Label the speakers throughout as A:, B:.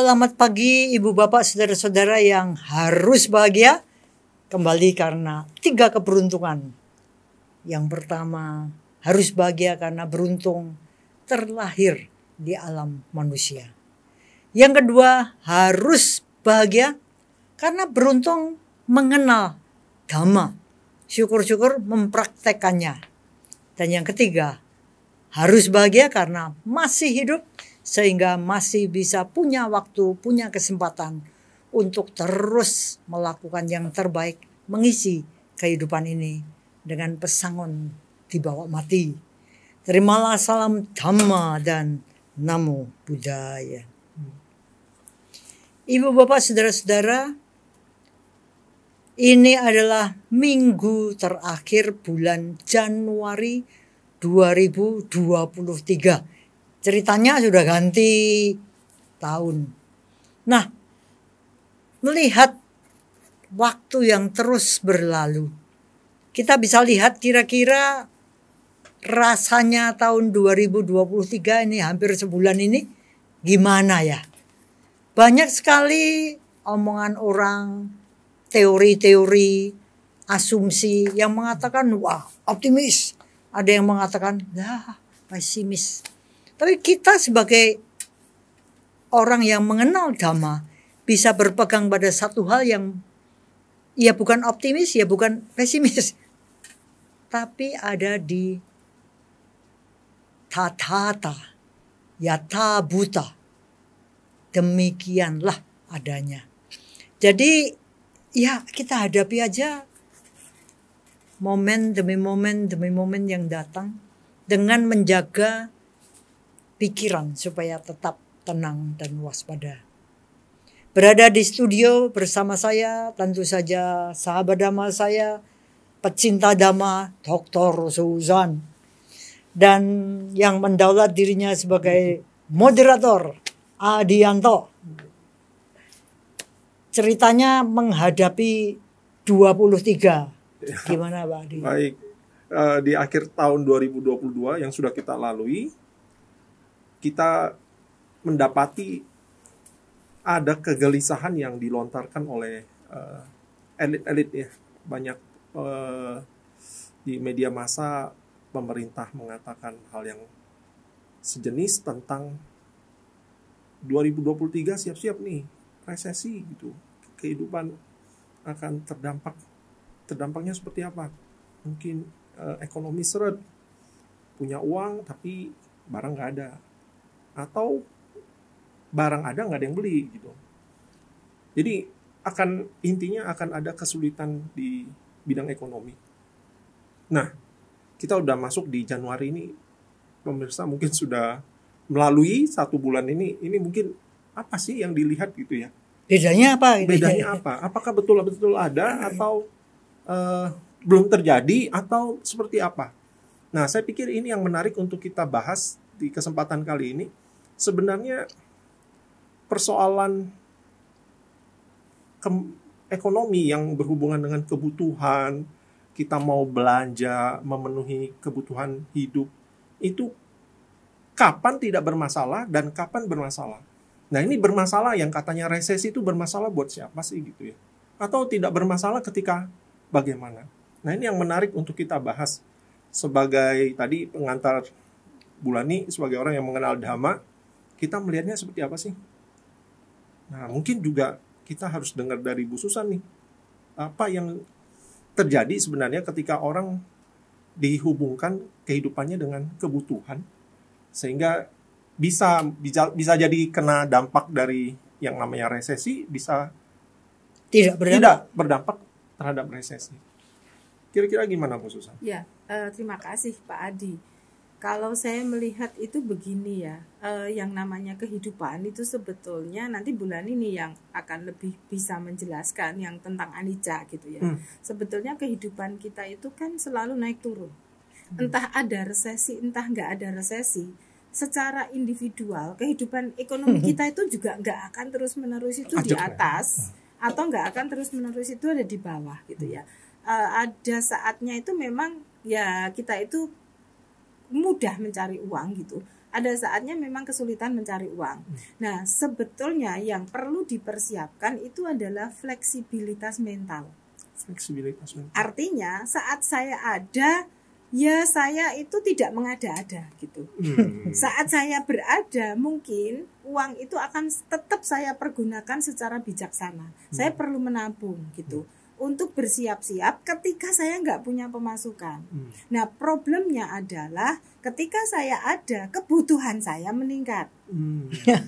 A: Selamat pagi Ibu Bapak Saudara-saudara yang harus bahagia. Kembali karena 3 keberuntungan. Yang pertama, harus bahagia karena beruntung terlahir di alam manusia. Yang kedua, harus bahagia karena beruntung mengenal Dhamma. Syukur-syukur mempraktekannya. Dan yang ketiga, harus bahagia karena masih hidup sehingga masih bisa punya waktu, punya kesempatan untuk terus melakukan yang terbaik, mengisi kehidupan ini dengan pesangon dibawa mati. Terimalah salam Dhamma dan Namo Buddhaya. Ibu bapak saudara-saudara, ini adalah minggu terakhir bulan Januari 2023. Ceritanya sudah ganti tahun. Nah, melihat waktu yang terus berlalu, kita bisa lihat kira-kira rasanya tahun 2023 ini hampir sebulan ini gimana ya. Banyak sekali omongan orang, teori-teori, asumsi yang mengatakan wah optimis. Ada yang mengatakan ya pesimis. Tapi kita sebagai orang yang mengenal Dhamma bisa berpegang pada satu hal yang ya bukan optimis, ya bukan pesimis. Tapi ada di tathata, yatha bhuta. Demikianlah adanya. Jadi ya kita hadapi aja momen demi momen yang datang dengan menjaga pikiran supaya tetap tenang dan waspada. Berada di studio bersama saya tentu saja sahabat Dhamma saya, pecinta Dhamma, Dr. Suzan. Dan yang mendaulat dirinya sebagai moderator, Adianto. Ceritanya menghadapi 23. Gimana Pak Adi?
B: Baik, di akhir tahun 2022 yang sudah kita lalui, kita mendapati ada kegelisahan yang dilontarkan oleh elit-elit ya. Banyak di media massa pemerintah mengatakan hal yang sejenis tentang 2023 siap-siap nih resesi gitu. Kehidupan akan terdampaknya seperti apa? Mungkin ekonomi seret, punya uang tapi barang nggak ada. Atau barang ada nggak ada yang beli gitu. Jadi intinya akan ada kesulitan di bidang ekonomi. Nah, kita udah masuk di Januari ini, pemirsa mungkin sudah melalui 1 bulan ini mungkin apa sih yang dilihat gitu ya?
A: Bedanya apa?
B: Bedanya apa? Apakah betul-betul ada atau belum terjadi atau seperti apa? Nah, saya pikir ini yang menarik untuk kita bahas di kesempatan kali ini. Sebenarnya persoalan ekonomi yang berhubungan dengan kebutuhan, kita mau belanja, memenuhi kebutuhan hidup, itu kapan tidak bermasalah dan kapan bermasalah. Nah, ini bermasalah yang katanya resesi itu bermasalah buat siapa sih gitu ya? Atau tidak bermasalah ketika bagaimana? Nah, ini yang menarik untuk kita bahas sebagai tadi pengantar Bulani, sebagai orang yang mengenal Dhamma, kita melihatnya seperti apa sih? Nah, mungkin juga kita harus dengar dari Bu Susan nih. Apa yang terjadi sebenarnya ketika orang dihubungkan kehidupannya dengan kebutuhan, sehingga bisa jadi kena dampak dari yang namanya resesi, bisa tidak berdampak terhadap resesi. Kira-kira gimana Bu Susan?
C: Ya, terima kasih Pak Adi. Kalau saya melihat itu begini ya, yang namanya kehidupan itu sebetulnya nanti bulan ini yang akan lebih bisa menjelaskan yang tentang anicca gitu ya. Sebetulnya kehidupan kita itu kan selalu naik turun. Entah ada resesi, entah nggak ada resesi. Secara individual, kehidupan ekonomi kita itu juga nggak akan terus-menerus itu di atas, atau nggak akan terus-menerus itu ada di bawah gitu ya. Ada saatnya itu memang ya kita itu mudah mencari uang gitu. ada saatnya memang kesulitan mencari uang. Nah, sebetulnya yang perlu dipersiapkan itu adalah fleksibilitas mental.
B: Fleksibilitas mental.
C: Artinya saat saya ada, ya saya itu tidak mengada-ada gitu. Saat saya berada, mungkin uang itu akan tetap saya pergunakan secara bijaksana. Saya perlu menabung gitu. Untuk bersiap-siap ketika saya nggak punya pemasukan. Nah, problemnya adalah ketika saya ada, kebutuhan saya meningkat.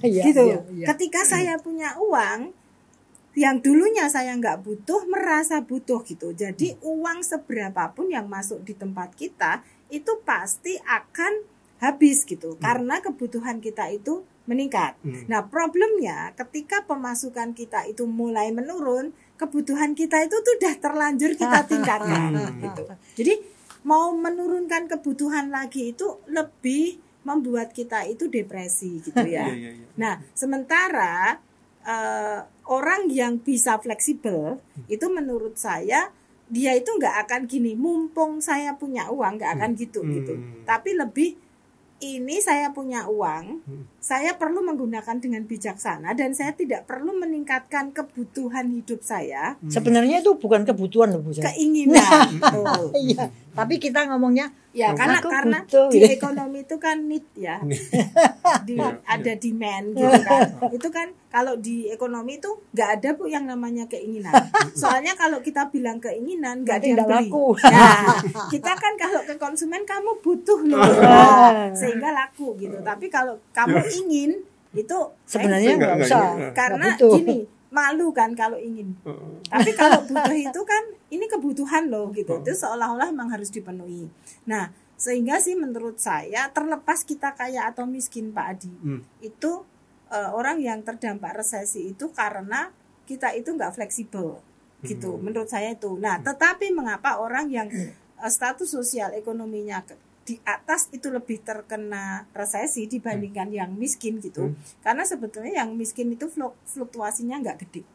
C: Gitu. Ketika saya punya uang, yang dulunya saya nggak butuh, merasa butuh gitu. Jadi uang seberapapun yang masuk di tempat kita, itu pasti akan habis gitu. Karena kebutuhan kita itu meningkat. Nah, problemnya ketika pemasukan kita itu mulai menurun, kebutuhan kita itu sudah terlanjur kita tingkatkan gitu. Jadi mau menurunkan kebutuhan lagi itu lebih membuat kita itu depresi gitu ya. Nah, sementara orang yang bisa fleksibel itu menurut saya dia itu nggak akan gini, mumpung saya punya uang nggak akan gitu. Tapi lebih ini saya punya uang, saya perlu menggunakan dengan bijaksana dan saya tidak perlu meningkatkan kebutuhan hidup saya.
A: Sebenarnya itu bukan kebutuhan loh Bu.
C: Keinginan.
A: Iya, tapi kita ngomongnya
C: ya karena
A: butuh,
C: di ekonomi itu kan need ya. Ada demand gitu kan. Itu kan kalau di ekonomi itu nggak ada Bu yang namanya keinginan. Soalnya kalau kita bilang keinginan nggak ada yang beli.
A: Laku.
C: Nah, kita kan kalau ke konsumen kamu butuh loh. Sehingga laku gitu. Tapi kalau kamu ingin itu
A: sebenarnya nggak usah.
C: Karena gini, malu kan kalau ingin. Tapi kalau butuh itu kan ini kebutuhan loh gitu. Itu seolah-olah memang harus dipenuhi. Nah, sehingga sih menurut saya terlepas kita kaya atau miskin Pak Adi, itu orang yang terdampak resesi itu karena kita itu nggak fleksibel gitu. Menurut saya itu. Nah, tetapi mengapa orang yang status sosial ekonominya di atas itu lebih terkena resesi dibandingkan yang miskin gitu. Karena sebetulnya yang miskin itu fluktuasinya nggak gede.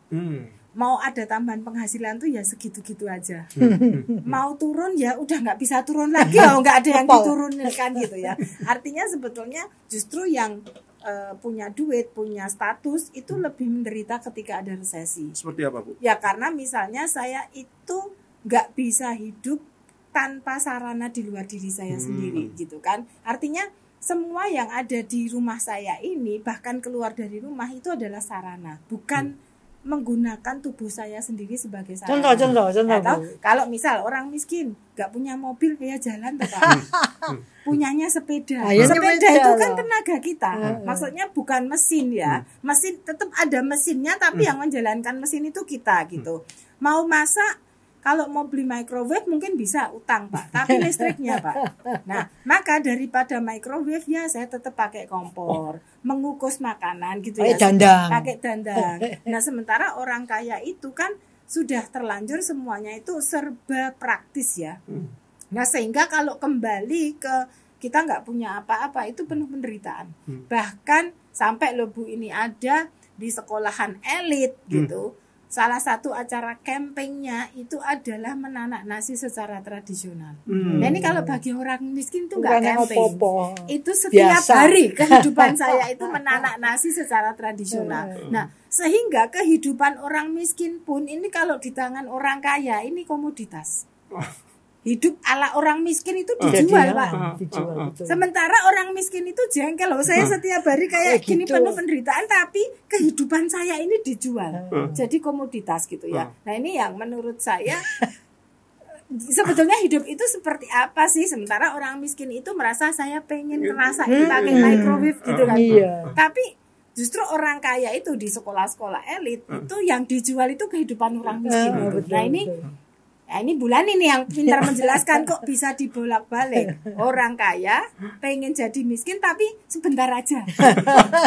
C: Mau ada tambahan penghasilan tuh ya segitu-gitu aja. Mau turun ya udah nggak bisa turun lagi, nggak ada yang diturunkan gitu ya. Artinya sebetulnya justru yang punya duit, punya status itu lebih menderita ketika ada resesi.
B: Seperti apa Bu?
C: Ya karena misalnya saya itu nggak bisa hidup tanpa sarana di luar diri saya sendiri gitu kan. Artinya semua yang ada di rumah saya ini bahkan keluar dari rumah itu adalah sarana, bukan menggunakan tubuh saya sendiri sebagai sarana.
A: Contoh.
C: Atau kalau misal orang miskin nggak punya mobil ya jalan Pak. Punyanya sepeda. Sepeda itu kan tenaga kita. Maksudnya bukan mesin ya. Mesin tetap ada mesinnya tapi yang menjalankan mesin itu kita gitu. Mau masak, kalau mau beli microwave mungkin bisa utang Pak, tapi listriknya Pak. Nah, maka daripada microwave ya saya tetap pakai kompor, mengukus makanan gitu ya. Pakai dandang. Nah, sementara orang kaya itu kan sudah terlanjur semuanya itu serba praktis ya. Nah, sehingga kalau kembali ke kita nggak punya apa-apa itu penuh penderitaan. Bahkan sampai loh Bu ini ada di sekolahan elit gitu. Salah satu acara campingnya itu adalah menanak nasi secara tradisional. Nah ini kalau bagi orang miskin itu nggak camping, itu setiap hari kehidupan saya itu menanak nasi secara tradisional. Nah sehingga kehidupan orang miskin pun ini kalau di tangan orang kaya ini komoditas. Hidup ala orang miskin itu dijual Pak. Sementara orang miskin itu jengkel loh. Saya setiap hari kayak gini penuh penderitaan tapi kehidupan saya ini dijual. Jadi komoditas gitu ya. Nah ini yang menurut saya sebetulnya hidup itu seperti apa sih? Sementara orang miskin itu merasa saya pengen ngerasain pakai microwave gitu kan. Tapi justru orang kaya itu di sekolah-sekolah elit itu yang dijual itu kehidupan orang miskin itu. Nah ini bulan ini yang pintar menjelaskan kok bisa dibolak-balik. Orang kaya pengen jadi miskin tapi sebentar aja.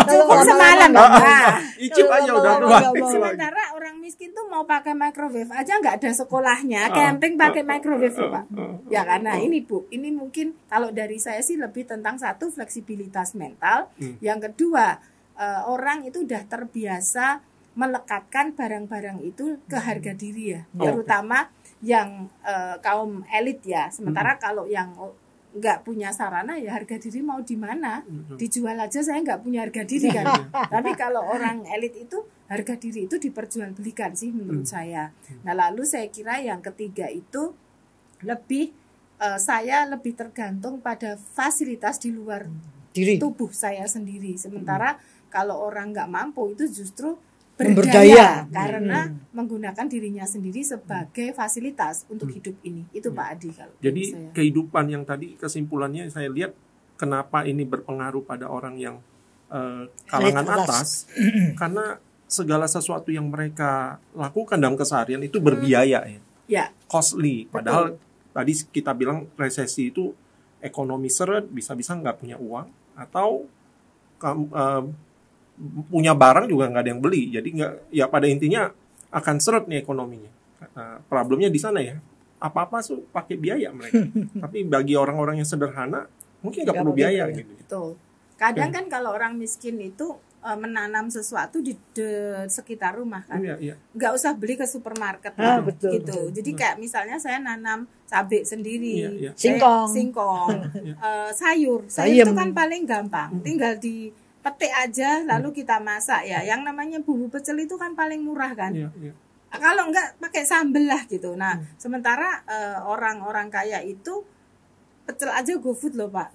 C: Cukup semalam.
B: Icip aja udah
C: Sementara orang miskin tuh mau pakai microwave aja nggak ada sekolahnya, camping pakai microwave Pak. Ya karena ini Bu, ini mungkin kalau dari saya sih lebih tentang satu fleksibilitas mental, yang kedua orang itu udah terbiasa melekatkan barang-barang itu ke harga diri ya, terutama yang kaum elit ya. Sementara kalau yang nggak punya sarana, ya harga diri mau di mana? Dijual aja saya nggak punya harga diri kan. Tapi kalau orang elit itu harga diri itu diperjualbelikan sih menurut saya. Nah lalu saya kira yang ketiga itu lebih saya lebih tergantung pada fasilitas di luar
A: Diri.
C: tubuh saya sendiri. Sementara kalau orang nggak mampu itu justru
A: Berdaya.
C: berdaya karena menggunakan dirinya sendiri sebagai fasilitas untuk hidup ini. Itu Pak Adi kalau
B: Jadi
C: menurut saya.
B: kehidupan yang tadi kesimpulannya saya lihat kenapa ini berpengaruh pada orang yang kalangan
A: Elit
B: atas karena segala sesuatu yang mereka lakukan dalam keseharian itu berbiaya ya.
C: Ya,
B: Costly. Padahal tadi kita bilang resesi itu ekonomi seret, bisa-bisa nggak punya uang atau punya barang juga nggak ada yang beli. Jadi nggak, ya pada intinya akan seret nih ekonominya. Problemnya di sana ya. Apa-apa tuh pakai biaya mereka. Tapi bagi orang-orang yang sederhana mungkin nggak perlu biaya gitu.
C: betul. Kadang kan kalau orang miskin itu menanam sesuatu di sekitar rumah kan.
B: Iya.
C: Nggak usah beli ke supermarket
A: Betul,
C: gitu.
A: betul.
C: Jadi kayak misalnya saya nanam cabai sendiri,
B: Iya.
A: Singkong.
C: sayur
A: Sayem.
C: itu kan paling gampang, tinggal dipetik aja lalu kita masak ya. Yang namanya bumbu pecel itu kan paling murah kan.
B: Iya.
C: Kalau enggak pakai sambel lah gitu. Nah, sementara orang-orang kaya itu pecel aja GoFood loh Pak.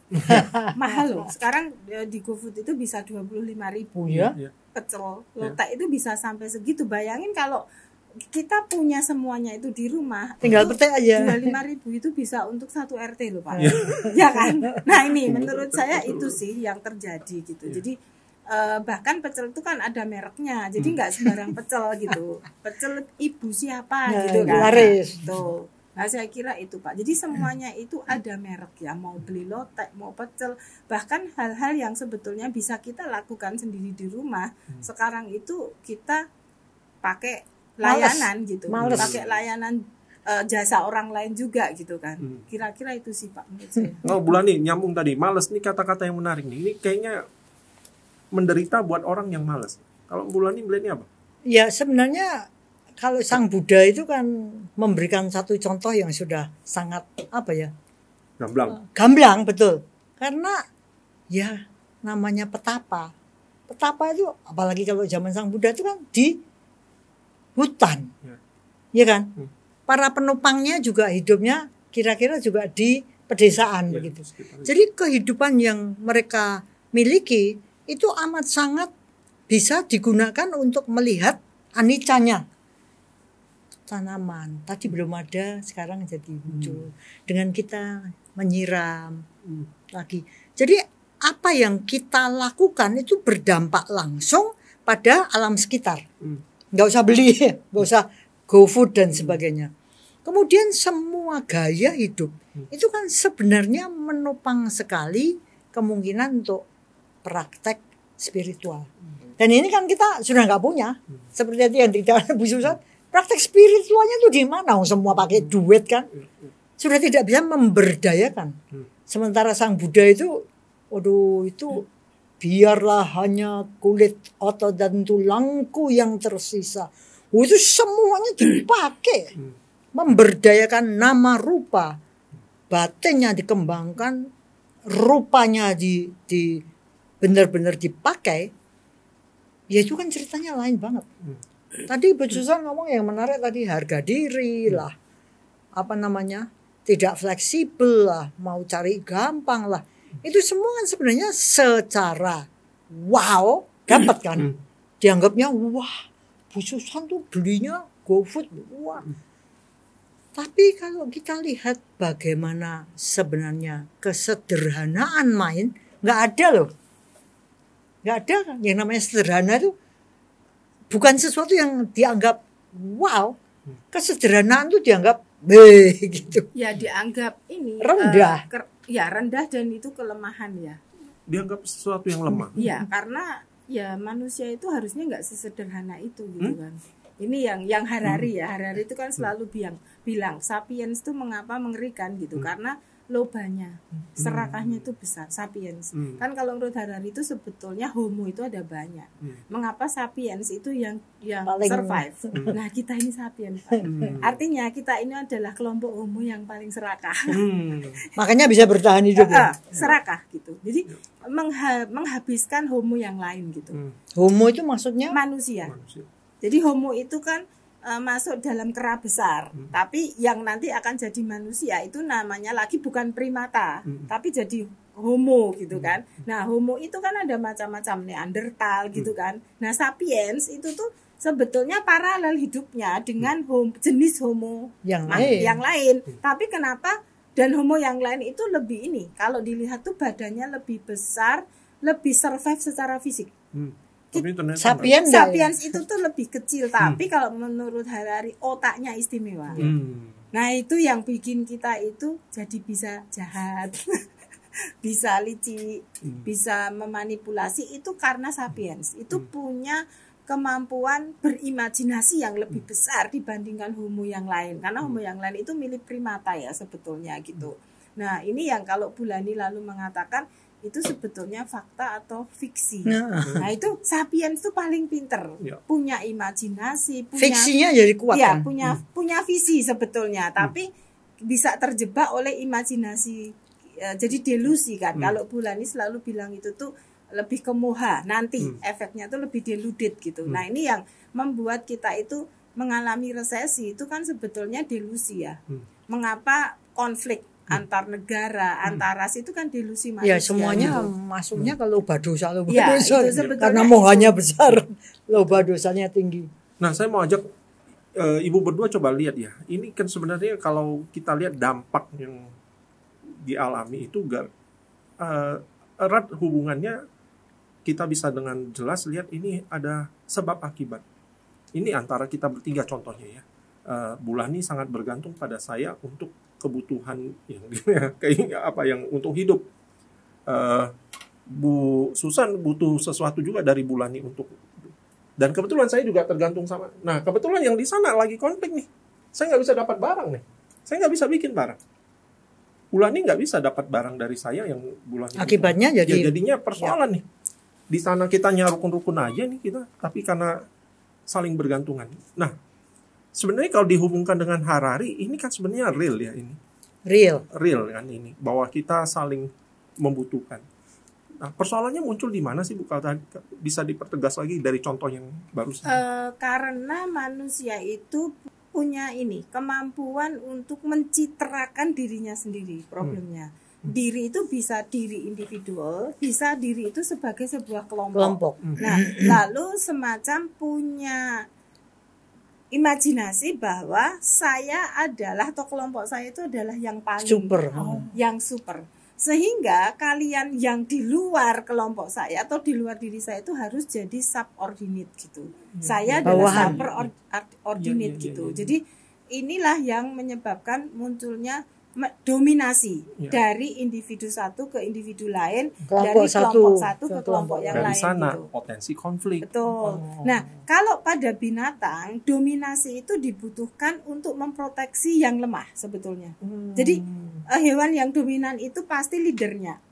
C: Mahal loh. Sekarang di GoFood itu bisa 25.000.
A: Ya.
B: Iya.
C: Pecel lotek itu bisa sampai segitu. Bayangin kalau kita punya semuanya itu di rumah,
A: Tinggal
C: itu
A: petik aja.
C: 25.000 itu bisa untuk 1 RT loh Pak. Ya kan? Nah ini menurut saya itu sih yang terjadi gitu. Jadi bahkan pecel itu kan ada mereknya, jadi nggak sembarang pecel gitu. Pecel ibu siapa
A: Nah,
C: gitu kan?
A: laris.
C: Tuh. Nah saya kira itu Pak. Jadi semuanya itu ada merek ya. Mau beli lotek, mau pecel, bahkan hal-hal yang sebetulnya bisa kita lakukan sendiri di rumah. Sekarang itu kita pakai layanan gitu,
A: Males.
C: pakai layanan jasa orang lain juga gitu kan. Kira-kira itu sih Pak menurut saya.
B: Oh bulan nih nyambung tadi males nih kata-kata yang menarik nih. Ini kayaknya menderita buat orang yang males. Kalau bulan ini melihatnya apa?
A: Ya sebenarnya kalau Sang Buddha itu kan memberikan satu contoh yang sudah sangat apa ya, gamblang betul. Karena ya namanya petapa. Petapa itu apalagi kalau zaman Sang Buddha itu kan di hutan, ya kan. Para penumpangnya juga hidupnya kira-kira juga di pedesaan begitu. Jadi kehidupan yang mereka miliki itu amat sangat bisa digunakan untuk melihat anicanya tanaman. Tadi belum ada, sekarang jadi muncul. Dengan kita menyiram lagi. Jadi apa yang kita lakukan itu berdampak langsung pada alam sekitar. Nggak usah beli, nggak usah GoFood dan sebagainya. Kemudian semua gaya hidup itu kan sebenarnya menopang sekali kemungkinan untuk praktek spiritual. Dan ini kan kita sudah nggak punya. Seperti yang dikatakan Bu Susan, praktek spiritualnya itu di mana? Semua pakai duit kan. Sudah tidak bisa memberdayakan. Sementara Sang Buddha itu, waduh itu biarlah hanya kulit, otot dan tulangku yang tersisa. Itu semuanya dipakai. Memberdayakan nama rupa. Batinnya dikembangkan, rupanya di benar-benar dipakai. Ya itu kan ceritanya lain banget. Tadi Bu Susan ngomong yang menarik tadi, harga diri lah. Apa namanya? Tidak fleksibel lah, mau cari gampang lah. Itu semua kan sebenarnya secara wow dapat kan. Dianggapnya wah, Bu Susan tuh belinya GoFood. Wah. Tapi kalau kita lihat bagaimana sebenarnya kesederhanaan main, nggak ada loh. Nggak ada kan. Yang namanya sederhana itu bukan sesuatu yang dianggap wow. Kesederhanaan itu dianggap gitu.
C: Ya dianggap ini
A: rendah.
C: Rendah dan itu kelemahan ya.
B: Dianggap sesuatu yang lemah.
C: Iya, karena ya manusia itu harusnya nggak sesederhana itu gitu kan. Ini yang Harari ya. Harari itu kan selalu bilang sapiens itu mengapa mengerikan gitu. Karena lobanya, serakahnya itu besar, sapiens. Kan kalau menurut Harari itu sebetulnya homo itu ada banyak. Mengapa sapiens itu yang
A: Paling
C: survive? Nah, kita ini sapiens. Artinya kita ini adalah kelompok homo yang paling serakah.
A: Makanya bisa bertahan hidup ya.
C: Serakah gitu. Jadi menghabiskan homo yang lain gitu.
A: Homo itu maksudnya
C: Manusia. Jadi homo itu kan masuk dalam kera besar, tapi yang nanti akan jadi manusia itu namanya lagi bukan primata, tapi jadi homo gitu kan. Nah, homo itu kan ada macam-macam, Neanderthal gitu kan. Nah, sapiens itu tuh sebetulnya paralel hidupnya dengan jenis homo
A: yang
C: lain. Tapi kenapa dan homo yang lain itu lebih ini? Kalau dilihat tuh badannya lebih besar, lebih survive secara fisik. Sapiens itu tuh lebih kecil, tapi kalau menurut Harari otaknya istimewa. Nah, itu yang bikin kita itu jadi bisa jahat, bisa licik, bisa memanipulasi, itu karena sapiens itu punya kemampuan berimajinasi yang lebih besar dibandingkan homo yang lain, karena homo yang lain itu milik primata ya sebetulnya gitu. Nah, ini yang kalau Bulani lalu mengatakan itu sebetulnya fakta atau fiksi. Nah, itu sapiens itu paling pinter, punya imajinasi,
A: fiksinya jadi kuat
C: ya,
A: kan?
C: punya visi sebetulnya, tapi bisa terjebak oleh imajinasi, jadi delusi kan. Kalau Bulani selalu bilang itu tuh lebih ke moha, nanti efeknya tuh lebih deluded gitu. Nah, ini yang membuat kita itu mengalami resesi, itu kan sebetulnya delusi ya. Mengapa konflik antar negara, antar ras itu kan delusi manusia.
A: Ya, semuanya masuknya ke loba dosa,
C: karena
A: karena mohanya besar, loba dosanya tinggi.
B: Nah, saya mau ajak ibu berdua coba lihat ya. Ini kan sebenarnya kalau kita lihat dampak yang dialami itu erat hubungannya, kita bisa dengan jelas lihat ini ada sebab akibat. Ini antara kita bertiga contohnya ya. Bulani sangat bergantung pada saya untuk kebutuhan yang untuk hidup. Bu Susan butuh sesuatu juga dari Bulani untuk, dan kebetulan saya juga tergantung sama. Nah, kebetulan yang di sana lagi konflik nih, saya nggak bisa dapat barang nih, saya nggak bisa bikin barang. Bulani nggak bisa dapat barang dari saya yang Bulani.
A: Akibatnya
B: jadinya persoalan nih. Di sana kita rukun-rukun aja nih kita, tapi karena saling bergantungan. Nah, sebenarnya kalau dihubungkan dengan Harari, ini kan sebenarnya real ya ini. Real kan ini, bahwa kita saling membutuhkan. Nah, persoalannya muncul di mana sih Bu? Kalau bisa dipertegas lagi dari contoh yang barusan.
C: Karena manusia itu punya kemampuan untuk mencitrakan dirinya sendiri, problemnya. Diri itu bisa diri individual, bisa diri itu sebagai sebuah kelompok. Nah, lalu semacam punya imajinasi bahwa saya adalah atau kelompok saya itu adalah yang paling super. Sehingga kalian yang di luar kelompok saya atau di luar diri saya itu harus jadi subordinate gitu. Saya adalah superordinate gitu. Jadi inilah yang menyebabkan munculnya dominasi dari individu satu ke individu lain, dari kelompok satu ke kelompok yang lain.
B: Dari sana
C: gitu.
B: Potensi konflik.
C: Betul. Nah, kalau pada binatang, dominasi itu dibutuhkan untuk memproteksi yang lemah sebetulnya. Jadi hewan yang dominan itu pasti leadernya.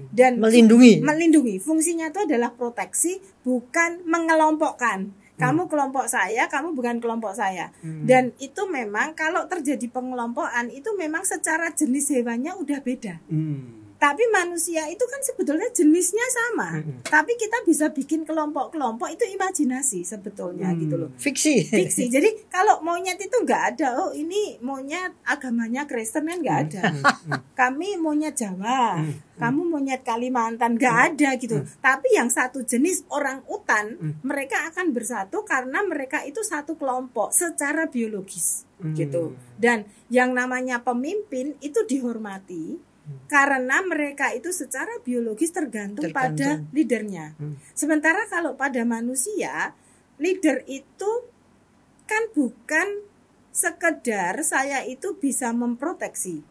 C: Dan melindungi. Fungsinya itu adalah proteksi, bukan mengelompokkan. Kamu kelompok saya, kamu bukan kelompok saya. Dan itu memang kalau terjadi pengelompokan itu memang secara jenis hewannya udah beda. Tapi manusia itu kan sebetulnya jenisnya sama. Tapi kita bisa bikin kelompok-kelompok, itu imajinasi sebetulnya gitu loh.
A: Fiksi.
C: Jadi kalau monyet itu nggak ada. Oh, ini monyet agamanya Kristen kan nggak ada. Kami monyet Jawa, kamu monyet Kalimantan, nggak ada gitu. Tapi yang satu jenis orang utan, mereka akan bersatu karena mereka itu satu kelompok secara biologis gitu. Dan yang namanya pemimpin itu dihormati karena mereka itu secara biologis tergantung pada leadernya. Sementara kalau pada manusia, leader itu kan bukan sekedar saya itu bisa memproteksi.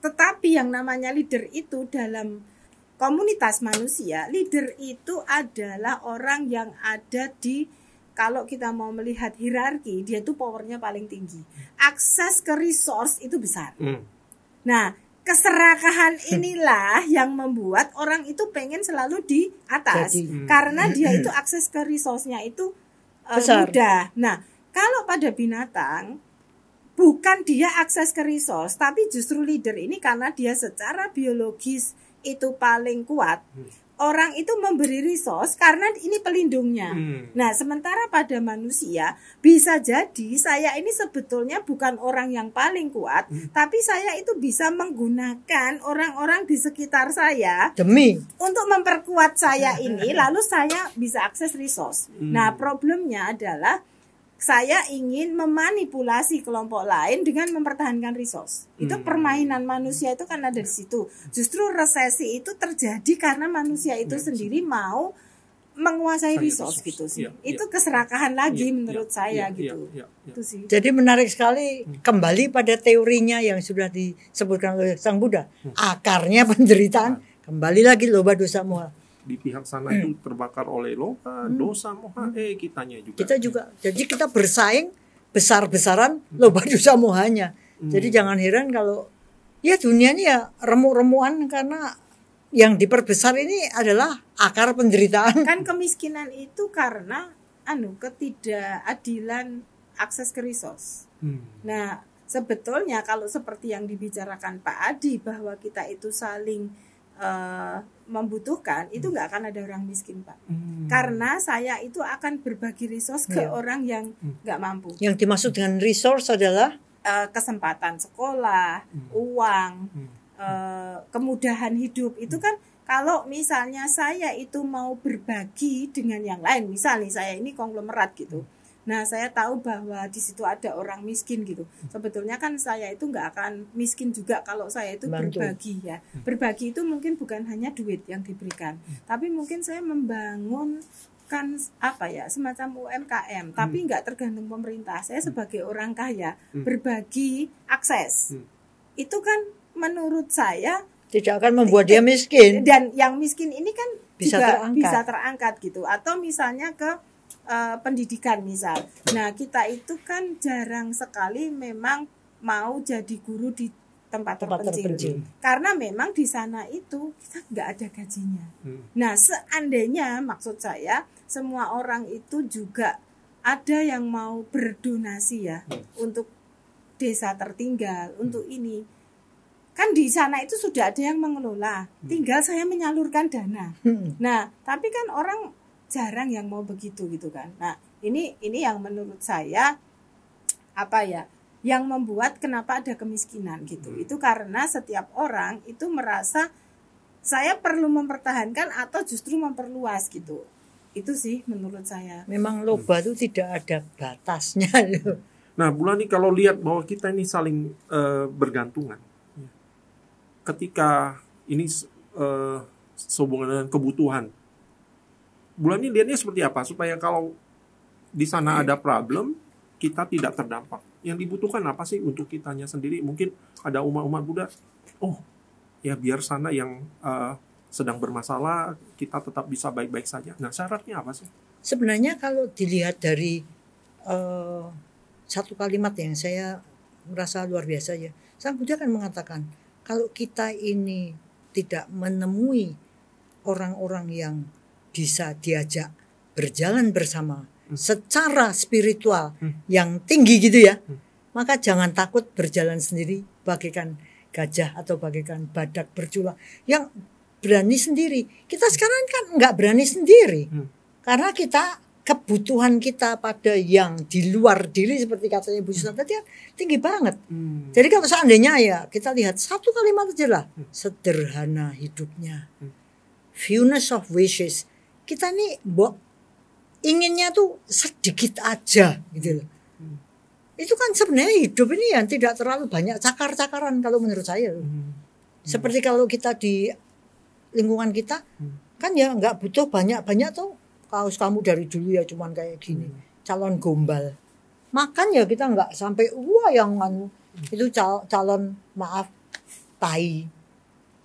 C: Tetapi yang namanya leader itu dalam komunitas manusia, leader itu adalah orang yang ada di, kalau kita mau melihat hierarki, dia itu powernya paling tinggi. Akses ke resource itu besar. Nah, keserakahan inilah yang membuat orang itu pengen selalu di atas. Karena dia itu akses ke resource-nya itu mudah. Nah, kalau pada binatang bukan dia akses ke resource, tapi justru leader ini karena dia secara biologis itu paling kuat. Orang itu memberi resource karena ini pelindungnya. Nah, sementara pada manusia bisa jadi saya ini sebetulnya bukan orang yang paling kuat, tapi saya itu bisa menggunakan orang-orang di sekitar saya
A: demi
C: untuk memperkuat saya ini, lalu saya bisa akses resource. Nah, problemnya adalah saya ingin memanipulasi kelompok lain dengan mempertahankan resource. Itu permainan manusia itu kan ada di situ. Justru resesi itu terjadi karena manusia itu sendiri mau menguasai resource gitu sih. Itu keserakahan lagi menurut saya gitu. Itu sih.
A: Jadi menarik sekali kembali pada teorinya yang sudah disebutkan oleh Sang Buddha. Akarnya penderitaan kembali lagi loba dosa moha.
B: Di pihak sana itu terbakar oleh loba, dosa, moha, kitanya juga.
A: Kita juga. Jadi kita bersaing besar-besaran loba dosa mohanya. Jadi jangan heran kalau ya dunia ini ya remuk-remukan karena yang diperbesar ini adalah akar penderitaan.
C: Kan kemiskinan itu karena ketidakadilan akses ke resource. Nah, sebetulnya kalau seperti yang dibicarakan Pak Adi bahwa kita itu saling membutuhkan, itu nggak akan ada orang miskin, Pak. Karena saya itu akan berbagi resource ke orang yang nggak mampu.
A: Yang dimaksud dengan resource adalah
C: kesempatan sekolah, uang, kemudahan hidup. Itu kan kalau misalnya saya itu mau berbagi dengan yang lain, misalnya saya ini konglomerat gitu. Nah, saya tahu bahwa di situ ada orang miskin gitu. Sebetulnya kan saya itu nggak akan miskin juga kalau saya itu berbagi ya. Berbagi itu mungkin bukan hanya duit yang diberikan, tapi mungkin saya membangunkan semacam UMKM, tapi nggak tergantung pemerintah. Saya sebagai orang kaya berbagi akses. Itu kan menurut saya
A: tidak akan membuat dia miskin.
C: Dan yang miskin ini kan
A: bisa
C: juga bisa terangkat gitu. Atau misalnya ke pendidikan misal. Nah, kita itu kan jarang sekali memang mau jadi guru di tempat terpencil. Karena memang di sana itu kita nggak ada gajinya. Nah, seandainya maksud saya semua orang itu juga ada yang mau berdonasi ya untuk desa tertinggal, untuk ini. Kan di sana itu sudah ada yang mengelola. Tinggal saya menyalurkan dana. Nah, tapi kan orang jarang yang mau begitu gitu kan. Nah, ini yang menurut saya yang membuat kenapa ada kemiskinan gitu. Itu karena setiap orang itu merasa saya perlu mempertahankan atau justru memperluas gitu. Itu sih menurut saya.
A: Memang loba itu tidak ada batasnya loh.
B: Nah, Bulani kalau lihat bahwa kita ini saling bergantungan. Ketika ini sehubungan dengan kebutuhan, Bulani lihatnya seperti apa supaya kalau di sana ada problem kita tidak terdampak. Yang dibutuhkan apa sih untuk kitanya sendiri? Mungkin ada umat-umat Buddha, ya biar sana yang sedang bermasalah kita tetap bisa baik-baik saja. Nah, syaratnya apa sih?
A: Sebenarnya kalau dilihat dari satu kalimat yang saya merasa luar biasa ya, Sang Buddha kan mengatakan kalau kita ini tidak menemui orang-orang yang bisa diajak berjalan bersama secara spiritual yang tinggi gitu ya, maka jangan takut berjalan sendiri bagaikan gajah atau bagaikan badak bercula yang berani sendiri. Kita sekarang kan nggak berani sendiri karena kita kebutuhan kita pada yang di luar diri seperti katanya Bu Susan tadi tinggi banget. Jadi kalau seandainya ya kita lihat satu kalimat aja lah, sederhana hidupnya, fewness of wishes. Kita nih inginnya tuh sedikit aja gitu loh. Itu kan sebenarnya hidup ini yang tidak terlalu banyak cakar-cakaran kalau menurut saya. Seperti kalau kita di lingkungan kita kan ya nggak butuh banyak-banyak tuh. Kaos kamu dari dulu ya cuman kayak gini, calon gombal. Makan ya kita nggak sampai yang itu calon maaf tai.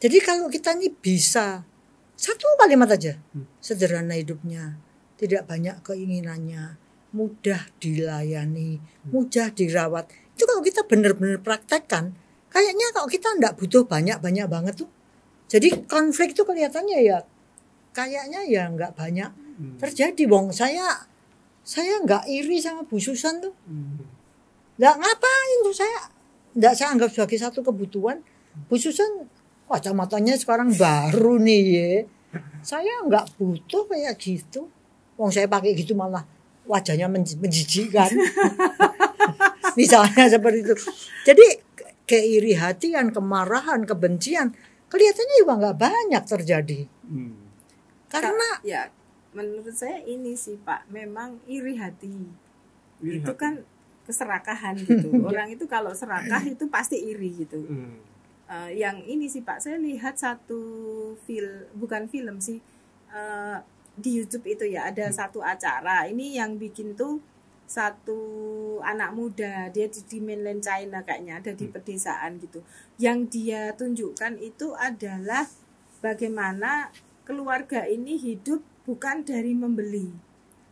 A: Jadi kalau kita ini bisa satu kalimat aja, sederhana hidupnya, tidak banyak keinginannya, mudah dilayani, mudah dirawat. Itu kalau kita benar-benar praktekkan, kayaknya kalau kita enggak butuh banyak-banyak banget tuh. Jadi konflik tuh kelihatannya ya kayaknya ya enggak banyak terjadi. Wong saya enggak iri sama Bu Susan tuh. Enggak ngapain tuh saya anggap sebagai satu kebutuhan. Bu Susan kacamatanya sekarang baru nih ya. Saya enggak butuh kayak gitu. Wong saya pakai gitu malah wajahnya menjijikkan. Misalnya seperti itu. Jadi keiri hatian, kemarahan, kebencian kelihatannya juga nggak banyak terjadi. Karena
C: ya menurut saya ini sih Pak, memang iri hati. Itu kan keserakahan gitu. Orang itu kalau serakah itu pasti iri gitu. Yang ini sih Pak, saya lihat satu bukan film sih, di YouTube itu ya ada satu acara. Ini yang bikin tuh satu anak muda, dia di mainland China kayaknya, ada di pedesaan gitu. Yang dia tunjukkan itu adalah bagaimana keluarga ini hidup bukan dari membeli,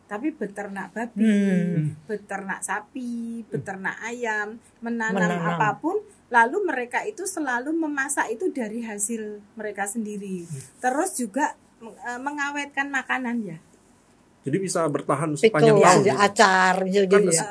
C: tapi beternak babi, beternak sapi, beternak ayam, menanam apapun. Lalu mereka itu selalu memasak itu dari hasil mereka sendiri. Terus juga mengawetkan makanan ya.
B: Jadi bisa bertahan sepanjang tahun.
A: Ya, acar gitu ya.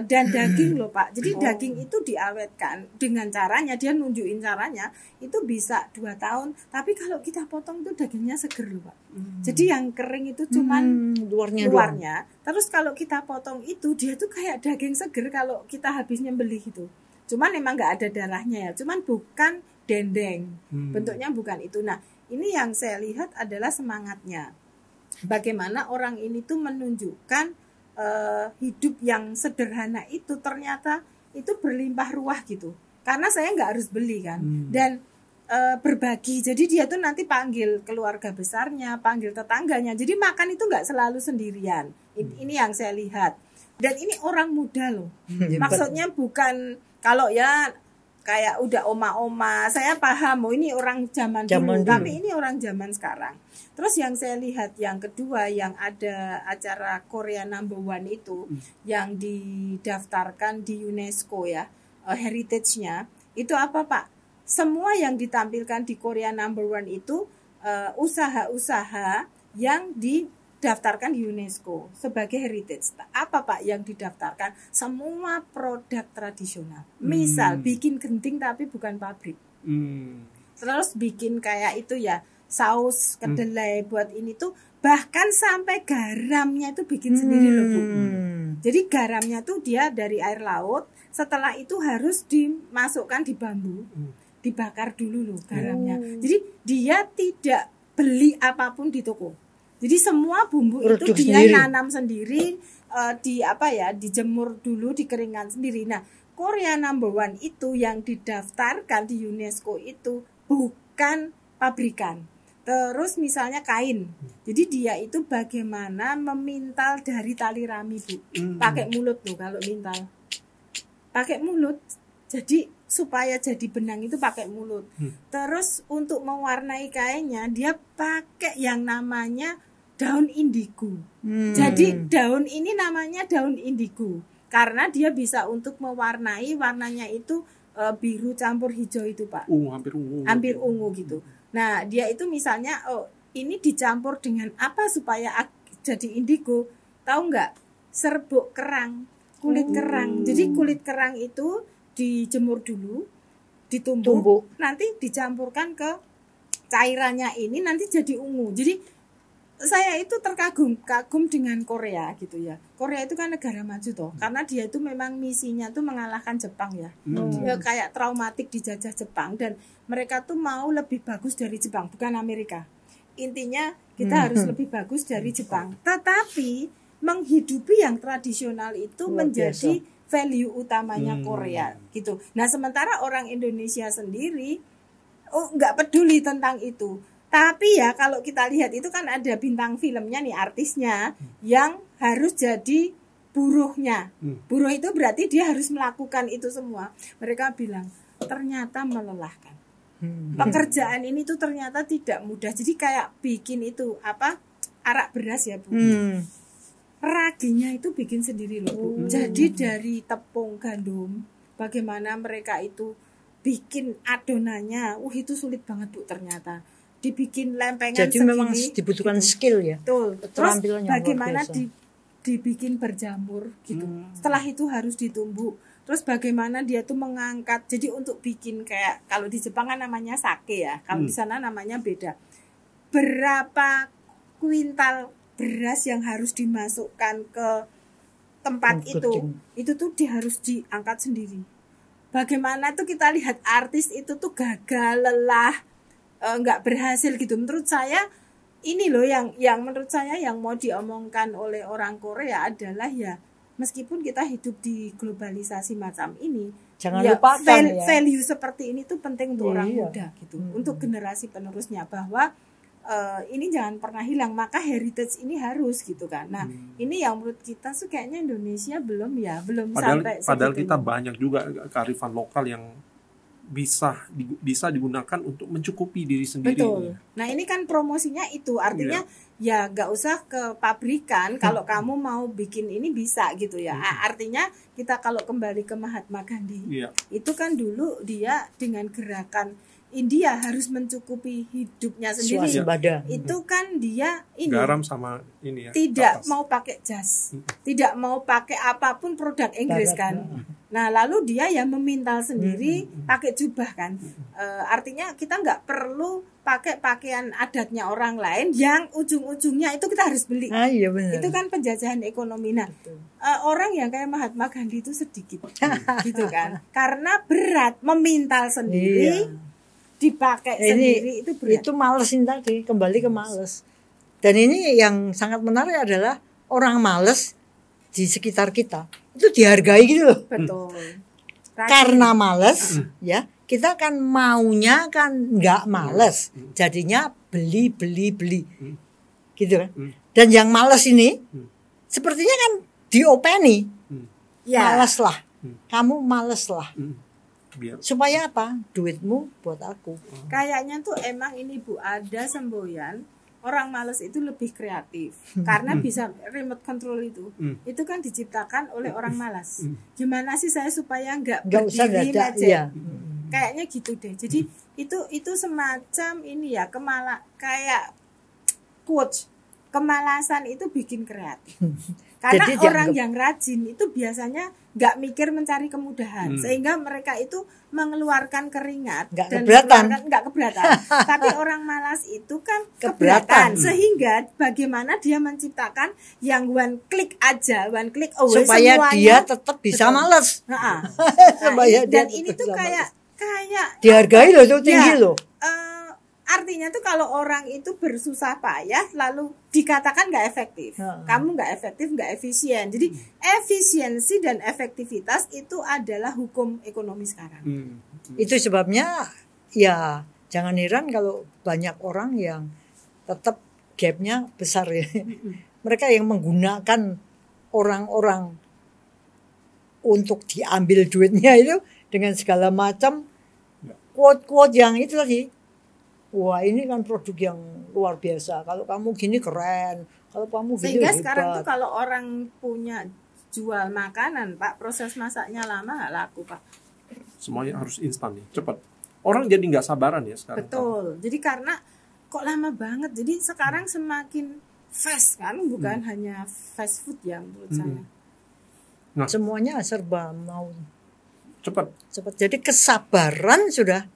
C: Dan daging loh Pak. Jadi daging itu diawetkan dengan caranya, dia nunjukin caranya itu bisa 2 tahun. Tapi kalau kita potong itu dagingnya seger loh Pak. Jadi yang kering itu cuman luarnya. Terus kalau kita potong itu dia tuh kayak daging seger kalau kita habis nyembelih gitu. Cuman emang nggak ada darahnya ya. Cuman bukan dendeng. Bentuknya bukan itu. Nah ini yang saya lihat adalah semangatnya. Bagaimana orang ini tuh menunjukkan hidup yang sederhana itu ternyata itu berlimpah ruah gitu. Karena saya nggak harus beli kan. Dan berbagi. Jadi dia tuh nanti panggil keluarga besarnya, panggil tetangganya. Jadi makan itu nggak selalu sendirian. Ini yang saya lihat. Dan ini orang muda loh. Maksudnya bukan kalau ya kayak udah oma-oma, saya paham, ini orang zaman dulu, tapi ini orang zaman sekarang. Terus yang saya lihat yang kedua, yang ada acara Korea Number One itu, yang didaftarkan di UNESCO ya, heritage-nya, itu apa Pak? Semua yang ditampilkan di Korea Number One itu usaha-usaha yang didaftarkan di UNESCO sebagai heritage. Apa Pak yang didaftarkan? Semua produk tradisional. Misal bikin genting tapi bukan pabrik. Terus bikin kayak itu ya, saus kedelai buat ini tuh, bahkan sampai garamnya itu bikin sendiri loh Bu. Jadi garamnya tuh dia dari air laut, setelah itu harus dimasukkan di bambu, dibakar dulu loh garamnya. Jadi dia tidak beli apapun di toko. Jadi semua bumbu itu dia nanam sendiri, dijemur dulu, dikeringkan sendiri. Nah, Korea Number One itu yang didaftarkan di UNESCO itu bukan pabrikan. Terus misalnya kain. Jadi dia itu bagaimana memintal dari tali rami Bu. Pakai mulut loh kalau mintal. Pakai mulut. Jadi supaya jadi benang itu pakai mulut. Terus untuk mewarnai kainnya dia pakai yang namanya daun indigo. Jadi daun ini namanya daun indigo karena dia bisa untuk mewarnai, warnanya itu biru campur hijau itu Pak.
B: Hampir ungu.
C: Hampir ungu gitu. Nah dia itu misalnya ini dicampur dengan apa supaya jadi indigo? Tahu nggak? Serbuk kerang, kulit kerang. Jadi kulit kerang itu dijemur dulu, ditumbuk, nanti dicampurkan ke cairannya ini nanti jadi ungu. Jadi saya itu kagum dengan Korea gitu ya. Korea itu kan negara maju toh, karena dia itu memang misinya tuh mengalahkan Jepang ya. Dia kayak traumatik dijajah Jepang dan mereka tuh mau lebih bagus dari Jepang, bukan Amerika. Intinya kita harus lebih bagus dari Jepang. Tetapi menghidupi yang tradisional itu menjadi value utamanya Korea gitu. Nah sementara orang Indonesia sendiri nggak peduli tentang itu. Tapi ya kalau kita lihat itu kan ada bintang filmnya nih, artisnya yang harus jadi buruhnya. Buruh itu berarti dia harus melakukan itu semua. Mereka bilang ternyata melelahkan. Pekerjaan ini tuh ternyata tidak mudah. Jadi kayak bikin itu arak beras ya Bu. Raginya itu bikin sendiri loh Bu. Jadi dari tepung gandum, bagaimana mereka itu bikin adonannya, itu sulit banget Bu ternyata. Dibikin lempengan
A: Jadi
C: segini,
A: memang dibutuhkan
C: gitu.
A: skill ya.
C: Betul. Terus
A: Keterampilan yang
C: bagaimana
A: luar biasa.
C: dibikin berjamur gitu. Setelah itu harus ditumbuk. Terus bagaimana dia tuh mengangkat. Jadi untuk bikin kayak kalau di Jepang kan namanya sake ya. Kalau di sana namanya beda. Berapa kuintal beras yang harus dimasukkan ke tempat itu tuh harus diangkat sendiri. Bagaimana tuh kita lihat artis itu tuh gagal, lelah, nggak berhasil gitu. Menurut saya ini loh yang menurut saya yang mau diomongkan oleh orang Korea adalah ya meskipun kita hidup di globalisasi macam ini,
A: jangan
C: ya,
A: lupakan ya.
C: value seperti ini tuh penting untuk orang
A: Iya.
C: muda gitu, untuk generasi penerusnya bahwa ini jangan pernah hilang, maka heritage ini harus gitu kan. Nah, ini yang menurut kita tuh kayaknya Indonesia belum sampai
B: Padahal
C: segitunya.
B: kita banyak juga kearifan lokal yang bisa digunakan untuk mencukupi diri sendiri.
C: Betul. Nah ini kan promosinya itu artinya ya nggak usah ke pabrikan kalau kamu mau bikin ini bisa gitu ya. Artinya kita kalau kembali ke Mahatma Gandhi itu kan dulu dia dengan gerakan India harus mencukupi hidupnya sendiri.
A: Swasembada.
C: Itu kan dia ini
B: garam sama ini ya.
C: tidak
B: kapas.
C: mau pakai jas, tidak mau pakai apapun produk Inggris kan. Nah lalu dia ya memintal sendiri pakai jubah kan. Artinya kita nggak perlu pakai pakaian adatnya orang lain yang ujung-ujungnya itu kita harus beli.
A: Iya benar.
C: Itu kan penjajahan ekonomi. Nah orang yang kayak Mahatma Gandhi itu sedikit gitu kan, karena berat memintal sendiri. Dipakai sendiri itu berat.
A: Itu malesin tadi, kembali ke males. Dan ini yang sangat menarik adalah orang males di sekitar kita itu dihargai gitu loh.
C: Betul.
A: Karena males ya, kita kan maunya kan nggak males. Jadinya beli. Gitu kan. Dan yang males ini sepertinya kan diopeni. Males lah. Kamu males lah. Supaya apa? Duitmu buat aku.
C: Kayaknya tuh emang ini Bu, ada semboyan orang males itu lebih kreatif karena bisa remote control itu kan diciptakan oleh orang malas. Gimana sih saya supaya nggak
A: usah
C: berdiri
A: dadak,
C: aja?
A: iya.
C: Kayaknya gitu deh. Jadi itu semacam ini ya, kayak quotes, kemalasan itu bikin kreatif. Karena
A: Jadi
C: orang yang rajin itu biasanya nggak mikir mencari kemudahan, sehingga mereka itu mengeluarkan keringat dan nggak keberatan. Tapi orang malas itu kan keberatan, sehingga bagaimana dia menciptakan yang one click aja, one click away
A: supaya
C: semuanya,
A: dia tetap bisa malas.
C: Supaya dan ini tuh kayak
A: dihargai loh, itu tinggi loh.
C: Artinya tuh kalau orang itu bersusah payah lalu dikatakan nggak efektif, kamu nggak efektif, nggak efisien. Jadi efisiensi dan efektivitas itu adalah hukum ekonomi sekarang.
A: Itu sebabnya ya jangan heran kalau banyak orang yang tetap gapnya besar ya. Mereka yang menggunakan orang-orang untuk diambil duitnya itu dengan segala macam quote-quote yang itu tadi. Wah ini kan produk yang luar biasa. Kalau kamu gini keren. Kalau kamu gini
C: sehingga
A: hebat.
C: sekarang tuh kalau orang punya jual makanan Pak, proses masaknya lama nggak laku Pak.
B: Semuanya harus instan nih, cepat. Orang jadi nggak sabaran ya sekarang.
C: Betul. Jadi karena kok lama banget. Jadi sekarang semakin fast kan, bukan hanya fast food ya menurut saya.
A: Nah, semuanya serba mau
B: cepat.
A: Jadi kesabaran sudah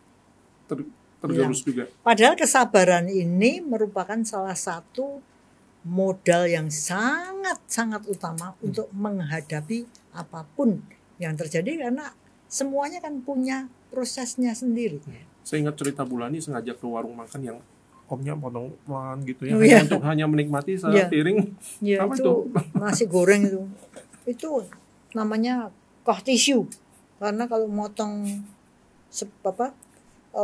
B: tergerus juga.
A: Padahal kesabaran ini merupakan salah satu modal yang sangat utama untuk menghadapi apapun yang terjadi, karena semuanya kan punya prosesnya sendiri.
B: Saya ingat cerita Bulani sengaja ke warung makan yang omnya potong pelan gitu ya, untuk hanya menikmati piring.
A: Apa itu nasi goreng itu namanya koh tisu, karena kalau motong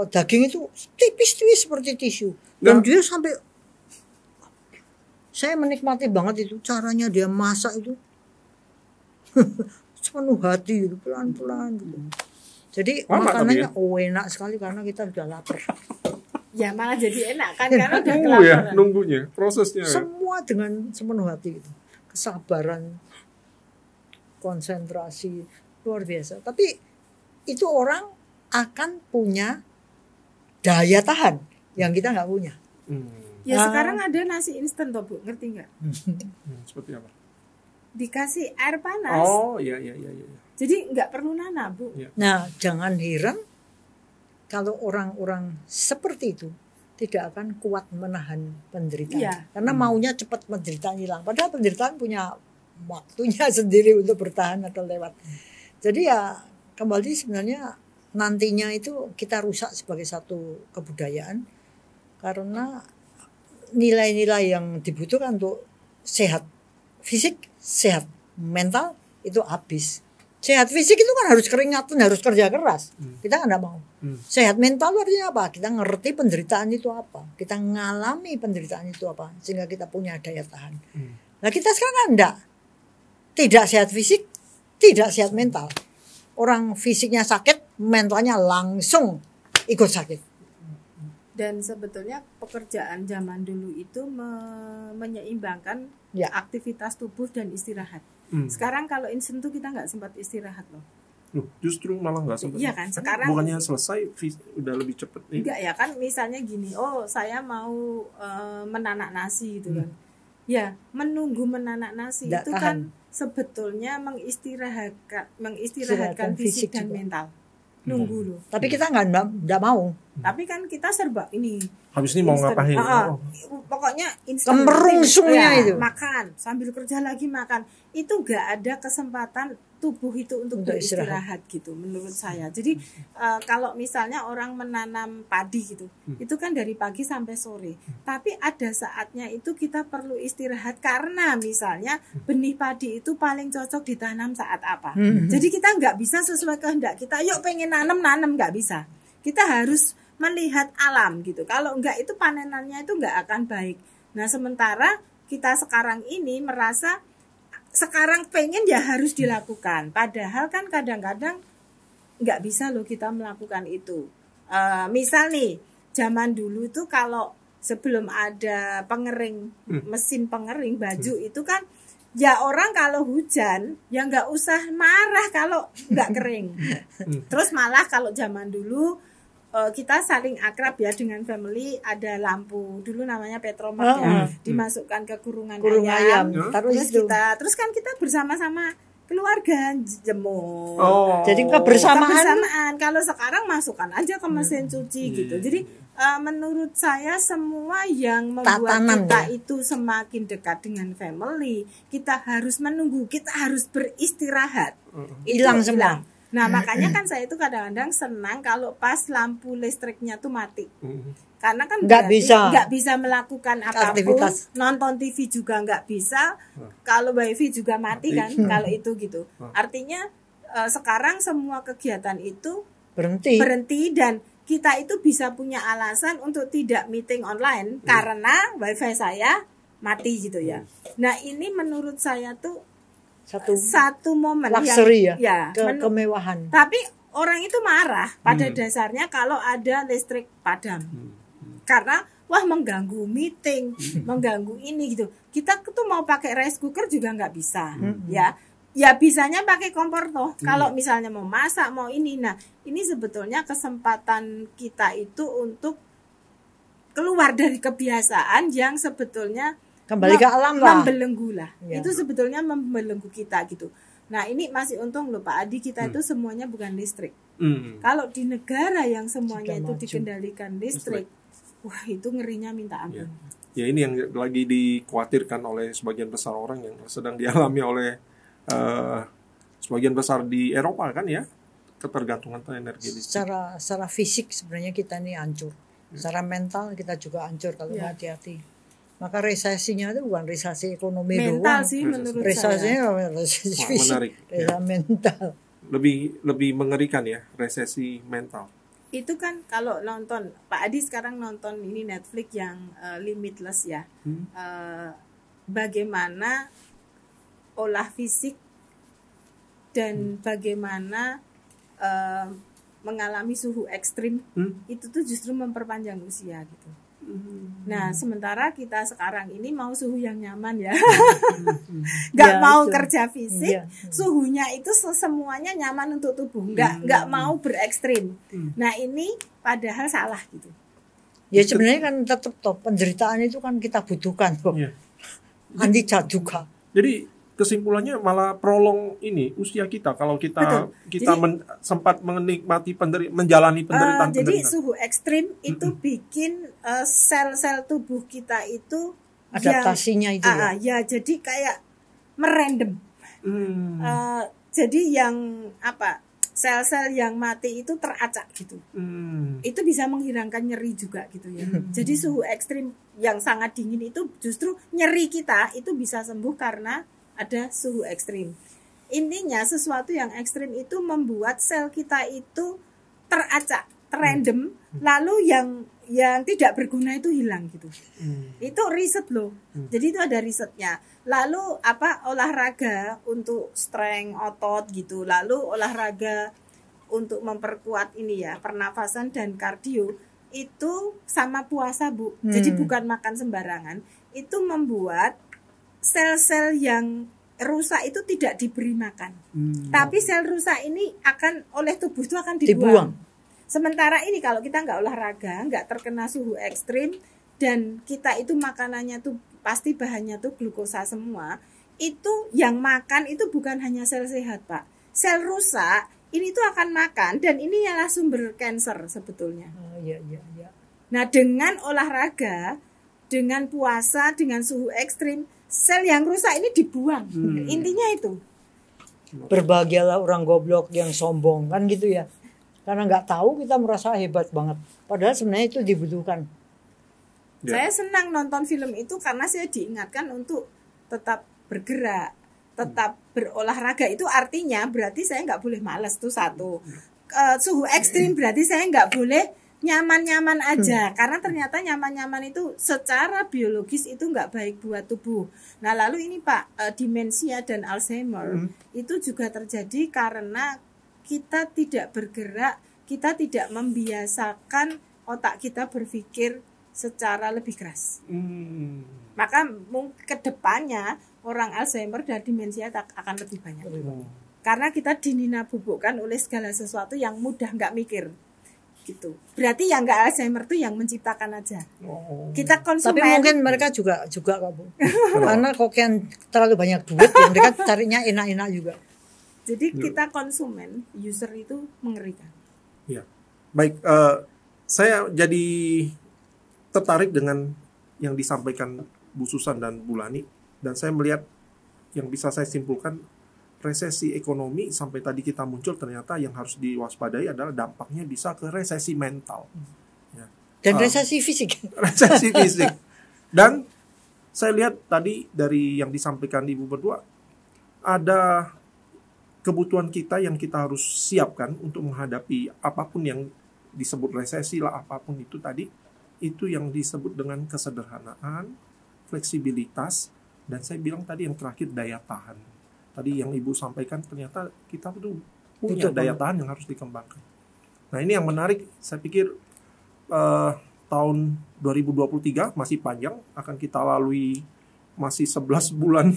A: daging itu tipis seperti tisu. Dan dia sampai, saya menikmati banget itu caranya dia masak itu sepenuh hati gitu, pelan-pelan gitu. Jadi makanannya enak sekali karena kita sudah lapar.
C: Ya malah jadi enak kan karena udah kelaparan.
B: Ya, nunggunya, prosesnya.
A: Semua dengan sepenuh hati gitu. Kesabaran, konsentrasi luar biasa. Tapi itu orang akan punya daya tahan yang kita nggak punya.
C: Ya sekarang ada nasi instan toh Bu, ngerti nggak?
B: Seperti apa?
C: Dikasih air panas.
B: Oh iya.
C: Jadi nggak perlu nanam Bu.
B: Ya.
A: Nah, jangan heran kalau orang-orang seperti itu tidak akan kuat menahan penderitaan.
C: Iya.
A: Karena maunya cepat penderitaan hilang. Padahal penderitaan punya waktunya sendiri untuk bertahan atau lewat. Jadi ya kembali sebenarnya nantinya itu kita rusak sebagai satu kebudayaan karena nilai-nilai yang dibutuhkan untuk sehat fisik, sehat mental itu habis. Sehat fisik itu kan harus keringatan, harus kerja keras. Kita kan enggak mau. Sehat mental itu artinya apa? Kita ngerti penderitaan itu apa. Kita ngalami penderitaan itu apa. Sehingga kita punya daya tahan. Nah kita sekarang kan enggak. Tidak sehat fisik, tidak sehat mental. Orang fisiknya sakit, mentalnya langsung ikut sakit.
C: Dan sebetulnya pekerjaan zaman dulu itu menyeimbangkan aktivitas tubuh dan istirahat. Sekarang kalau instan tuh kita nggak sempat istirahat loh.
B: Justru malah nggak sempat.
C: Iya kan, sekarang
B: bukannya selesai udah lebih cepet.
C: Enggak ya kan, misalnya gini, oh saya mau menanak nasi gitu kan. Ya, menunggu menanak nasi
A: Nggak
C: itu
A: tahan.
C: kan sebetulnya mengistirahatkan fisik dan
A: juga.
C: mental. Nunggu loh.
A: Tapi kita nggak mau.
C: Tapi kan kita serba ini.
B: Habis ini mau
C: Instan.
B: ngapain?
C: Pokoknya instan.
A: Kemerungsungnya itu.
C: Makan, sambil kerja lagi makan. Itu nggak ada kesempatan tubuh itu untuk beristirahat gitu menurut saya. Jadi kalau misalnya orang menanam padi gitu, itu kan dari pagi sampai sore. Tapi ada saatnya itu kita perlu istirahat karena misalnya benih padi itu paling cocok ditanam saat apa. Jadi kita nggak bisa sesuai kehendak kita. Yuk pengen nanam nggak bisa. Kita harus melihat alam gitu. Kalau enggak itu panenannya itu enggak akan baik. Nah sementara kita sekarang ini merasa sekarang pengen ya harus dilakukan. Padahal kan kadang-kadang enggak bisa loh kita melakukan itu. Misal nih zaman dulu tuh kalau sebelum ada pengering, mesin pengering baju itu kan ya orang kalau hujan ya nggak usah marah kalau nggak kering. Terus malah kalau zaman dulu kita saling akrab ya dengan family, ada lampu dulu namanya petromak ya, dimasukkan ke kurung ayam. Terus kan kita bersama-sama keluarga jemur.
A: Jadi kebersamaan.
C: Kalau sekarang masukkan aja ke mesin cuci gitu. Jadi menurut saya semua yang membuat kita itu semakin dekat dengan family, kita harus menunggu, kita harus beristirahat.
A: Hilang semua.
C: Nah makanya kan saya itu kadang-kadang senang kalau pas lampu listriknya tuh mati, karena kan nggak bisa melakukan apapun, aktivitas. Nonton TV juga nggak bisa, kalau wifi juga mati kan, kalau itu gitu. Artinya sekarang semua kegiatan itu berhenti dan kita itu bisa punya alasan untuk tidak meeting online karena wifi saya mati gitu ya. Nah ini menurut saya tuh satu momen
A: luxury
C: yang
A: kemewahan.
C: Tapi orang itu marah pada dasarnya kalau ada listrik padam. Karena wah mengganggu meeting, mengganggu ini gitu. Kita tuh mau pakai rice cooker juga nggak bisa. Ya bisanya pakai kompor toh. Kalau misalnya mau masak, mau ini. Nah, ini sebetulnya kesempatan kita itu untuk keluar dari kebiasaan yang sebetulnya
A: kembali ke alam lah,
C: membelenggu lah. Itu sebetulnya membelenggu kita gitu. Nah ini masih untung loh Pak Adi, kita itu semuanya bukan listrik. Kalau di negara yang semuanya itu dikendalikan listrik, wah itu ngerinya minta ampun.
B: Ya ini yang lagi dikhawatirkan oleh sebagian besar orang yang sedang dialami oleh sebagian besar di Eropa kan ya, ketergantungan energi listrik.
A: Secara fisik sebenarnya kita ini hancur. Secara mental kita juga hancur kalau nggak hati-hati. Maka resesinya itu bukan resesi ekonomi
C: mental
A: doang.
C: Sih menurut
A: saya. Resesi fisik, resesi mental.
B: Lebih mengerikan ya resesi mental.
C: Itu kan kalau nonton Pak Adi sekarang nonton ini Netflix yang Limitless ya. Bagaimana olah fisik dan bagaimana mengalami suhu ekstrim itu tuh justru memperpanjang usia gitu. Nah, sementara kita sekarang ini mau suhu yang nyaman ya. Nggak
A: Ya,
C: mau
A: itu.
C: kerja fisik,
A: Iya.
C: suhunya itu semuanya nyaman untuk tubuh. Nggak mau berekstrim. Nah, ini padahal salah gitu.
A: Ya sebenarnya kan tetap toh penderitaan itu kan kita butuhkan kok.
B: Iya.
A: Anti juga.
B: Jadi kesimpulannya malah prolong ini usia kita kalau kita
C: Betul.
B: sempat menikmati menjalani penderitaan.
C: Jadi suhu ekstrim itu bikin sel-sel tubuh kita itu
A: Adaptasinya itu ya.
C: ya jadi kayak merendam. Jadi yang sel-sel yang mati itu teracak gitu. Itu bisa menghilangkan nyeri juga gitu ya. Jadi suhu ekstrim yang sangat dingin itu justru nyeri kita itu bisa sembuh karena ada suhu ekstrim. Intinya sesuatu yang ekstrim itu membuat sel kita itu teracak, terendam, lalu yang tidak berguna itu hilang gitu. Itu riset loh. Jadi itu ada risetnya. Lalu olahraga untuk strength otot gitu. Lalu olahraga untuk memperkuat ini ya, pernafasan dan kardio itu sama puasa, Bu. Jadi bukan makan sembarangan. Itu membuat sel-sel yang rusak itu tidak diberi makan. Tapi sel rusak ini oleh tubuh itu akan dibuang. Sementara ini kalau kita nggak olahraga, nggak terkena suhu ekstrim, dan kita itu makanannya tuh pasti bahannya tuh glukosa semua, itu yang makan itu bukan hanya sel sehat, Pak. Sel rusak ini tuh akan makan, dan ini adalah sumber kanker sebetulnya.
A: Iya.
C: Nah, dengan olahraga, dengan puasa, dengan suhu ekstrim, sel yang rusak ini dibuang. Intinya itu.
A: Berbahagialah orang goblok yang sombong kan gitu ya. Karena nggak tahu kita merasa hebat banget. Padahal sebenarnya itu dibutuhkan.
B: Ya.
C: Saya senang nonton film itu karena saya diingatkan untuk tetap bergerak, tetap berolahraga. Itu artinya berarti saya nggak boleh malas tuh satu. Suhu ekstrim berarti saya nggak boleh nyaman-nyaman aja. Karena ternyata nyaman-nyaman itu secara biologis itu nggak baik buat tubuh. Nah lalu ini Pak, demensia dan Alzheimer itu juga terjadi karena kita tidak bergerak, kita tidak membiasakan otak kita berpikir secara lebih keras. Maka ke depannya orang Alzheimer dan demensia akan lebih banyak. Karena kita dinabubukkan oleh segala sesuatu yang mudah nggak mikir. Gitu. Berarti yang nggak Alzheimer tuh yang menciptakan aja. Kita konsumen.
A: Tapi mungkin mereka juga kok, Bu. Karena kokian terlalu banyak duit, ya mereka carinya enak-enak juga.
C: Jadi kita konsumen, user itu mengerikan.
B: Ya, baik. Saya jadi tertarik dengan yang disampaikan Bu Susan dan Bu Lani, dan saya melihat yang bisa saya simpulkan resesi ekonomi sampai tadi kita muncul ternyata yang harus diwaspadai adalah dampaknya bisa ke resesi mental. Ya.
A: Dan resesi fisik.
B: Resesi fisik. Dan saya lihat tadi dari yang disampaikan Ibu berdua ada kebutuhan kita yang kita harus siapkan untuk menghadapi apapun yang disebut resesi lah, apapun itu tadi, itu yang disebut dengan kesederhanaan, fleksibilitas, dan saya bilang tadi yang terakhir daya tahan. Tadi yang Ibu sampaikan ternyata kita tuh punya daya tahan yang harus dikembangkan. Nah ini yang menarik, saya pikir tahun 2023 masih panjang, akan kita lalui masih 11 bulan.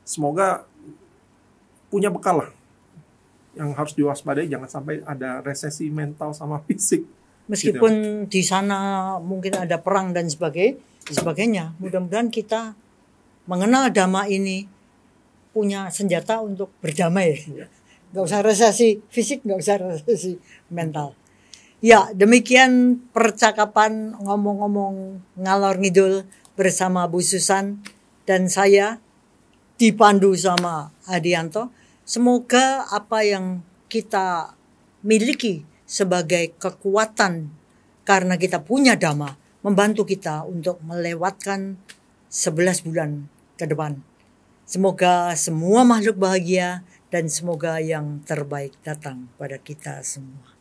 B: Semoga punya bekal lah yang harus diwaspadai, jangan sampai ada resesi mental sama fisik.
A: Meskipun di sana mungkin ada perang dan sebagainya, mudah-mudahan kita mengenal Dhamma ini punya senjata untuk berdamai. Gak usah resesi fisik, gak usah resesi mental. Ya, demikian percakapan ngomong-ngomong ngalor ngidul bersama Bu Susan dan saya dipandu sama Adianto. Semoga apa yang kita miliki sebagai kekuatan karena kita punya Dhamma membantu kita untuk melewatkan 11 bulan ke depan. Semoga semua makhluk bahagia dan semoga yang terbaik datang pada kita semua.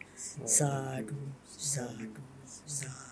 A: Sadu, sadu, sadu.